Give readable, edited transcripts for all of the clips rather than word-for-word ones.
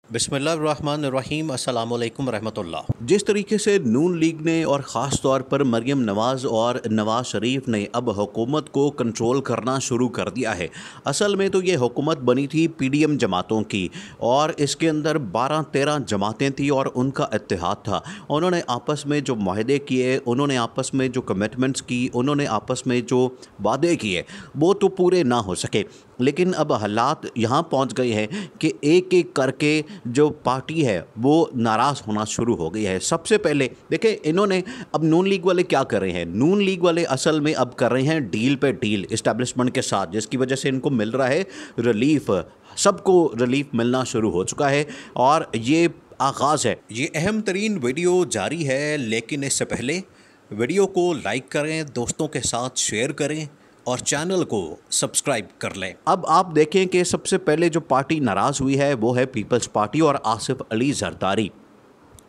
बिस्मिल्लाहिर्रहमानिर्रहीम अस्सलाम वालेकुम रहमतुल्लाह। जिस तरीके से नून लीग ने और ख़ास तौर पर मरीम नवाज़ और नवाज़ शरीफ ने अब हुकूमत को कंट्रोल करना शुरू कर दिया है। असल में तो ये हुकूमत बनी थी पीडीएम जमातों की और इसके अंदर 12-13 जमातें थी और उनका इत्तेहाद था। उन्होंने आपस में जो माहदे किए, उन्होंने आपस में जो कमिटमेंट्स की, उन्होंने आपस में जो वादे किए वो तो पूरे ना हो सके। लेकिन अब हालात यहाँ पहुँच गए हैं कि एक एक करके जो पार्टी है वो नाराज़ होना शुरू हो गई है। सबसे पहले देखिए, इन्होंने अब नून लीग वाले क्या कर रहे हैं। नून लीग वाले असल में अब कर रहे हैं डील पे डील इस्टेब्लिशमेंट के साथ, जिसकी वजह से इनको मिल रहा है रिलीफ। सबको रिलीफ मिलना शुरू हो चुका है और ये आगाज़ है। ये अहम तरीन वीडियो जारी है, लेकिन इससे पहले वीडियो को लाइक करें, दोस्तों के साथ शेयर करें और चैनल को सब्सक्राइब कर लें। अब आप देखें कि सबसे पहले जो पार्टी नाराज़ हुई है वो है पीपल्स पार्टी और आसिफ अली जरदारी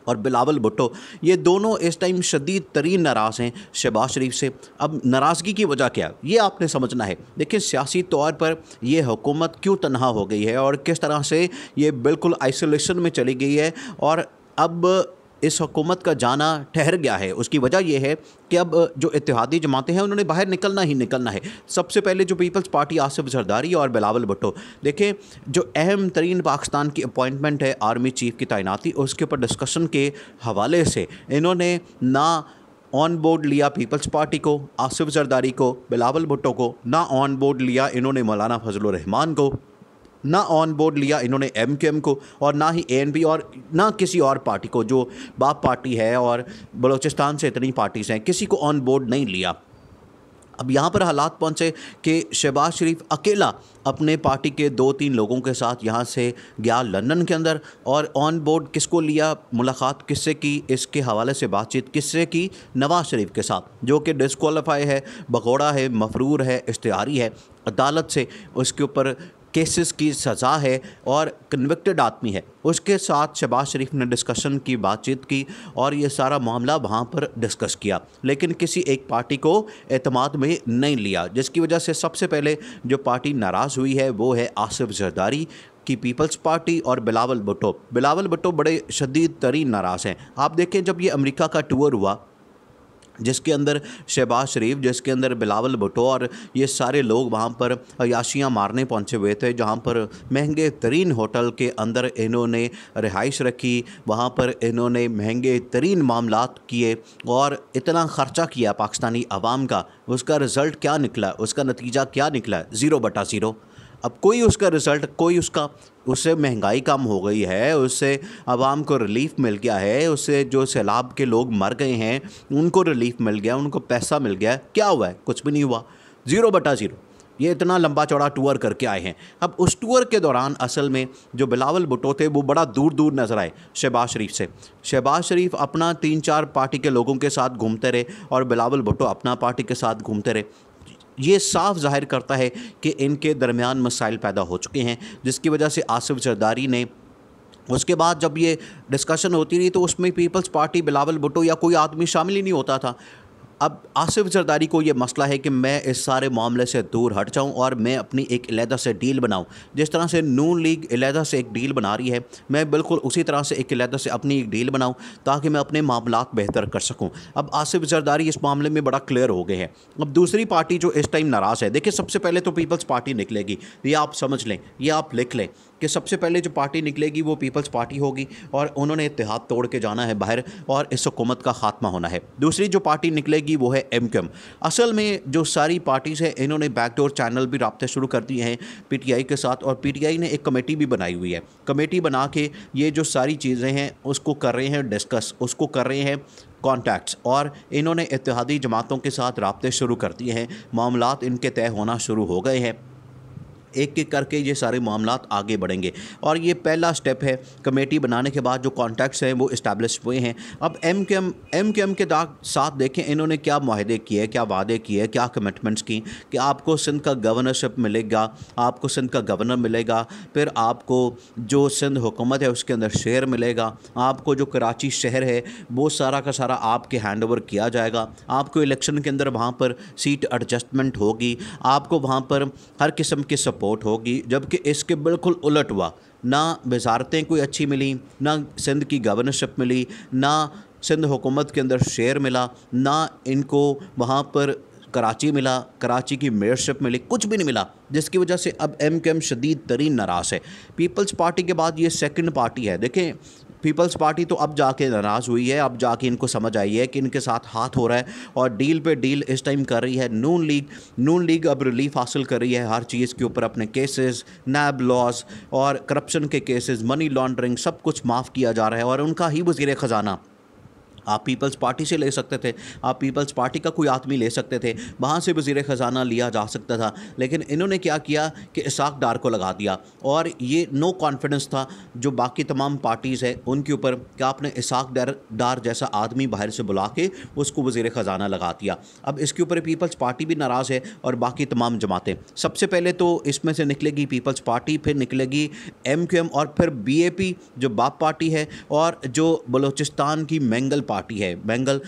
और बिलावल भुट्टो। ये दोनों इस टाइम शदीद तरीन नाराज़ हैं शहबाज शरीफ से। अब नाराज़गी की वजह क्या, ये आपने समझना है। देखिए, सियासी तौर पर ये हुकूमत क्यों तनहा हो गई है और किस तरह से ये बिल्कुल आइसोलेशन में चली गई है और अब इस हुकूमत का जाना ठहर गया है। उसकी वजह यह है कि अब जो इत्तेहादी जमातें हैं उन्होंने बाहर निकलना ही निकलना है। सबसे पहले जो पीपल्स पार्टी आसिफ जरदारी और बिलावल भुट्टो, देखें जो अहम तरीन पाकिस्तान की अपॉइंटमेंट है आर्मी चीफ की तैनाती, उसके ऊपर डिस्कशन के हवाले से इन्होंने ना ऑन बोर्ड लिया पीपल्स पार्टी को, आसिफ जरदारी को, बिलावल भुट्टो को, ना ऑन बोर्ड लिया इन्होंने मौलाना फजलुर रहमान को, ना ऑन बोर्ड लिया इन्होंने एमक्यूएम को और ना ही एएनपी और ना किसी और पार्टी को जो बाप पार्टी है। और बलूचिस्तान से इतनी पार्टीज़ हैं, किसी को ऑन बोर्ड नहीं लिया। अब यहाँ पर हालात पहुँचे कि शहबाज शरीफ अकेला अपने पार्टी के 2-3 लोगों के साथ यहाँ से गया लंदन के अंदर और ऑन बोर्ड किसको लिया, मुलाकात किससे की, इसके हवाले से बातचीत किससे की, नवाज़ शरीफ के साथ, जो कि डिस्क्वालीफाई है, भगोड़ा है, मफरूर है, इश्तिहारी है, अदालत से उसके ऊपर केसेस की सज़ा है और कन्विक्टेड आदमी है। उसके साथ शहबाज शरीफ ने डिस्कशन की, बातचीत की और ये सारा मामला वहाँ पर डिस्कस किया, लेकिन किसी एक पार्टी को एतमाद में नहीं लिया, जिसकी वजह से सबसे पहले जो पार्टी नाराज़ हुई है वो है आसिफ जरदारी की पीपल्स पार्टी और बिलावल भुट्टो। बिलावल भुट्टो बड़े शदीद तरीन नाराज़ हैं। आप देखें, जब ये अमेरिका का टूर हुआ जिसके अंदर शहबाज शरीफ, जिसके अंदर बिलावल भुट्टो और ये सारे लोग वहाँ पर अयाशियाँ मारने पहुँचे हुए थे, जहाँ पर महंगे तरीन होटल के अंदर इन्होंने रिहाइश रखी, वहाँ पर इन्होंने महंगे तरीन मामलात किए और इतना ख़र्चा किया पाकिस्तानी आवाम का। उसका रिज़ल्ट क्या निकला, उसका नतीजा क्या निकला? 0/0। अब कोई उसका रिज़ल्ट, कोई उससे महंगाई कम हो गई है, उससे आवाम को रिलीफ मिल गया है, उससे जो सैलाब के लोग मर गए हैं उनको रिलीफ मिल गया, उनको पैसा मिल गया। क्या हुआ है? कुछ भी नहीं हुआ। 0/0। ये इतना लंबा चौड़ा टूर करके आए हैं। अब उस टूर के दौरान असल में जो बिलावल भुट्टो थे वो बड़ा दूर दूर नज़र आए शहबाज शरीफ से। शहबाज शरीफ अपना 3-4 पार्टी के लोगों के साथ घूमते रहे और बिलावल भुट्टो अपना पार्टी के साथ घूमते रहे। ये साफ ज़ाहिर करता है कि इनके दरमियान मसाइल पैदा हो चुके हैं, जिसकी वजह से आसिफ जरदारी ने, उसके बाद जब ये डिस्कशन होती रही तो उसमें पीपल्स पार्टी, बिलावल भुट्टो या कोई आदमी शामिल ही नहीं होता था। अब आसिफ जरदारी को ये मसला है कि मैं इस सारे मामले से दूर हट जाऊं और मैं अपनी एक अलहदा से डील बनाऊं। जिस तरह से नून लीग अलहदा से एक डील बना रही है, मैं बिल्कुल उसी तरह से एक अलहदा से अपनी एक डील बनाऊं ताकि मैं अपने मामलात बेहतर कर सकूं। अब आसिफ जरदारी इस मामले में बड़ा क्लियर हो गए हैं। अब दूसरी पार्टी जो इस टाइम नाराज़ है, देखिए सबसे पहले तो पीपल्स पार्टी निकलेगी, ये आप समझ लें, ये आप लिख लें कि सबसे पहले जो पार्टी निकलेगी वो पीपल्स पार्टी होगी और उन्होंने इत्तेहाद तोड़ के जाना है बाहर और इस हुकूमत का खात्मा होना है। दूसरी जो पार्टी निकलेगी वो है एमक्यूएम। असल में जो सारी पार्टीज़ हैं इन्होंने बैकडोर चैनल भी राब्ते शुरू कर दिए हैं पीटीआई के साथ और पीटीआई ने एक कमेटी भी बनाई हुई है। कमेटी बना के ये जो सारी चीज़ें हैं उसको कर रहे हैं डिस्कस, उसको कर रहे हैं कॉन्टैक्ट्स और इन्होंने इत्तेहादी जमातों के साथ राब्ते शुरू कर दिए हैं। मामलात इनके तय होना शुरू हो गए हैं। एक एक करके ये सारे मामलात आगे बढ़ेंगे और ये पहला स्टेप है। कमेटी बनाने के बाद जो कॉन्टैक्ट्स हैं वो इस्टेब्लिश हुए हैं। अब एमक्यूएम के साथ देखें इन्होंने क्या माहदे किए, क्या वादे किए, क्या कमिटमेंट्स की कि आपको सिंध का गवर्नरशिप मिलेगा, आपको सिंध का गवर्नर मिलेगा, फिर आपको जो सिंध हुकूमत है उसके अंदर शेयर मिलेगा, आपको जो कराची शहर है वो सारा का सारा आपके हैंड ओवर किया जाएगा, आपको इलेक्शन के अंदर वहाँ पर सीट एडजस्टमेंट होगी, आपको वहाँ पर हर किस्म की सपोर्ट होगी। जबकि इसके बिल्कुल उलट हुआ। ना वजारतें कोई अच्छी मिली, ना सिंध की गवर्नरशिप मिली, ना सिंध हुकूमत के अंदर शेयर मिला, ना इनको वहाँ पर कराची मिला, कराची की मेयरशिप मिली, कुछ भी नहीं मिला, जिसकी वजह से अब MKM शदीद तरीन नाराज़ है। पीपल्स पार्टी के बाद ये सेकंड पार्टी है। देखें, पीपल्स पार्टी तो अब जाके नाराज़ हुई है, अब जाके इनको समझ आई है कि इनके साथ हाथ हो रहा है और डील पे डील इस टाइम कर रही है नून लीग अब रिलीफ हासिल कर रही है हर चीज़ के ऊपर, अपने केसेस, नैब लॉस और करप्शन के केसेस, मनी लॉन्ड्रिंग, सब कुछ माफ़ किया जा रहा है। और उनका ही वज़ीर ख़जाना आप पीपल्स पार्टी से ले सकते थे, आप पीपल्स पार्टी का कोई आदमी ले सकते थे, वहाँ से वज़ीर ख़जाना लिया जा सकता था, लेकिन इन्होंने क्या किया कि इसाक डार को लगा दिया। और ये नो कॉन्फिडेंस था जो बाकी तमाम पार्टीज़ है उनके ऊपर कि आपने इसाक डार जैसा आदमी बाहर से बुला के उसको वज़ीर ख़जाना लगा दिया। अब इसके ऊपर पीपल्स पार्टी भी नाराज़ है और बाकी तमाम जमातें। सबसे पहले तो इसमें से निकलेगी पीपल्स पार्टी, फिर निकलेगी MQM और फिर BAP जो बाप पार्टी है, और जो बलूचिस्तान की मैंगल पार्टी है, मैंगल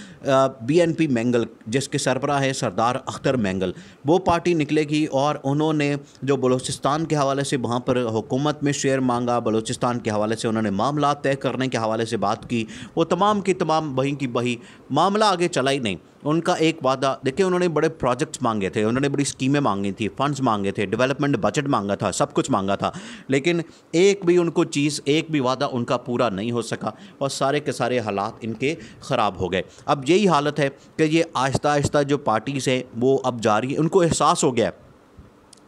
BNP मैंगल, जिसके सरबराह है सरदार अख्तर मैंगल, वो पार्टी निकलेगी। और उन्होंने जो बलूचिस्तान के हवाले से वहाँ पर हुकूमत में शेयर मांगा, बलूचिस्तान के हवाले से उन्होंने मामला तय करने के हवाले से बात की, वो तमाम की तमाम वहीं की वही, मामला आगे चला ही नहीं। उनका एक वादा, देखिए, उन्होंने बड़े प्रोजेक्ट्स मांगे थे, उन्होंने बड़ी स्कीमें मांगी थी, फंड्स मांगे थे, डेवलपमेंट बजट मांगा था, सब कुछ मांगा था, लेकिन एक भी उनको चीज़, एक भी वादा उनका पूरा नहीं हो सका और सारे के सारे हालात इनके ख़राब हो गए। अब यही हालत है कि ये आहिस्ता आहिस्ता जो पार्टीज़ हैं वो अब जा रही है, उनको एहसास हो गया।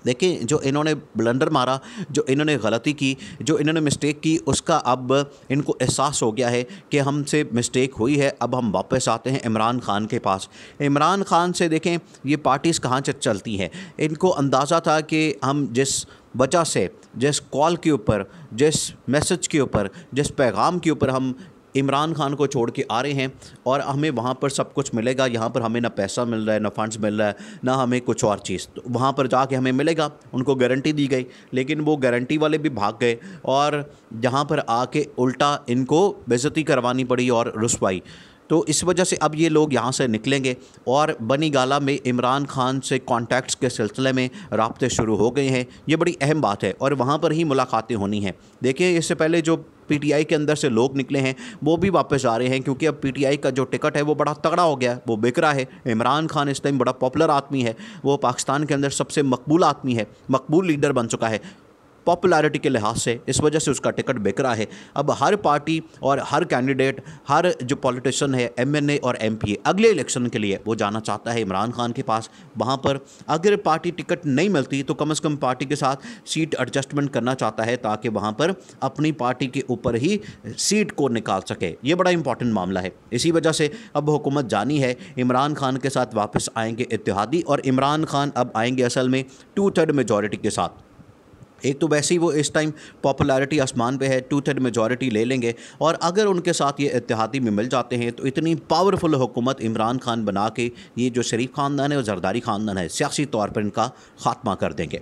देखिए, जो इन्होंने ब्लंडर मारा, जो इन्होंने गलती की, जो इन्होंने मिस्टेक की, उसका अब इनको एहसास हो गया है कि हमसे मिस्टेक हुई है। अब हम वापस आते हैं इमरान ख़ान के पास। इमरान ख़ान से देखें ये पार्टीज़ कहाँ से चलती हैं। इनको अंदाज़ा था कि हम जिस वजह से, जिस कॉल के ऊपर, जिस मैसेज के ऊपर, जिस पैगाम के ऊपर हम इमरान ख़ान को छोड़ के आ रहे हैं और हमें वहाँ पर सब कुछ मिलेगा, यहाँ पर हमें ना पैसा मिल रहा है, ना फंड्स मिल रहा है, ना हमें कुछ और चीज़, तो वहाँ पर जाके हमें मिलेगा, उनको गारंटी दी गई। लेकिन वो गारंटी वाले भी भाग गए और जहाँ पर आके उल्टा इनको बेइज्जती करवानी पड़ी और रुसवाई। तो इस वजह से अब ये लोग यहाँ से निकलेंगे और बनी गाला में इमरान ख़ान से कॉन्टैक्ट्स के सिलसिले में राब्ते शुरू हो गए हैं। ये बड़ी अहम बात है और वहाँ पर ही मुलाकातें होनी हैं। देखिए, इससे पहले जो PTI के अंदर से लोग निकले हैं वो भी वापस आ रहे हैं, क्योंकि अब PTI का जो टिकट है वो बड़ा तगड़ा हो गया, वो बिक रहा है। इमरान ख़ान इस टाइम बड़ा पॉपुलर आदमी है, वो पाकिस्तान के अंदर सबसे मकबूल आदमी है, मकबूल लीडर बन चुका है पॉपुलैरिटी के लिहाज से, इस वजह से उसका टिकट बिक रहा है। अब हर पार्टी और हर कैंडिडेट, हर जो पॉलिटिशियन है, MNA और MP, अगले इलेक्शन के लिए वो जाना चाहता है इमरान ख़ान के पास। वहाँ पर अगर पार्टी टिकट नहीं मिलती तो कम से कम पार्टी के साथ सीट एडजस्टमेंट करना चाहता है, ताकि वहाँ पर अपनी पार्टी के ऊपर ही सीट को निकाल सके। ये बड़ा इंपॉर्टेंट मामला है। इसी वजह से अब हुकूमत जानी है, इमरान ख़ान के साथ वापस आएंगे इत्तेहादी, और इमरान ख़ान अब आएंगे असल में 2/3 मेजॉरिटी के साथ। एक तो वैसे ही वो इस टाइम पॉपुलैरिटी आसमान पे है, 2/3 मेजॉरिटी ले लेंगे, और अगर उनके साथ ये इत्तेहादी में मिल जाते हैं तो इतनी पावरफुल हुकूमत इमरान ख़ान बना के ये जो शरीफ ख़ानदान है और जरदारी ख़ानदान है, सियासी तौर पर इनका ख़ात्मा कर देंगे।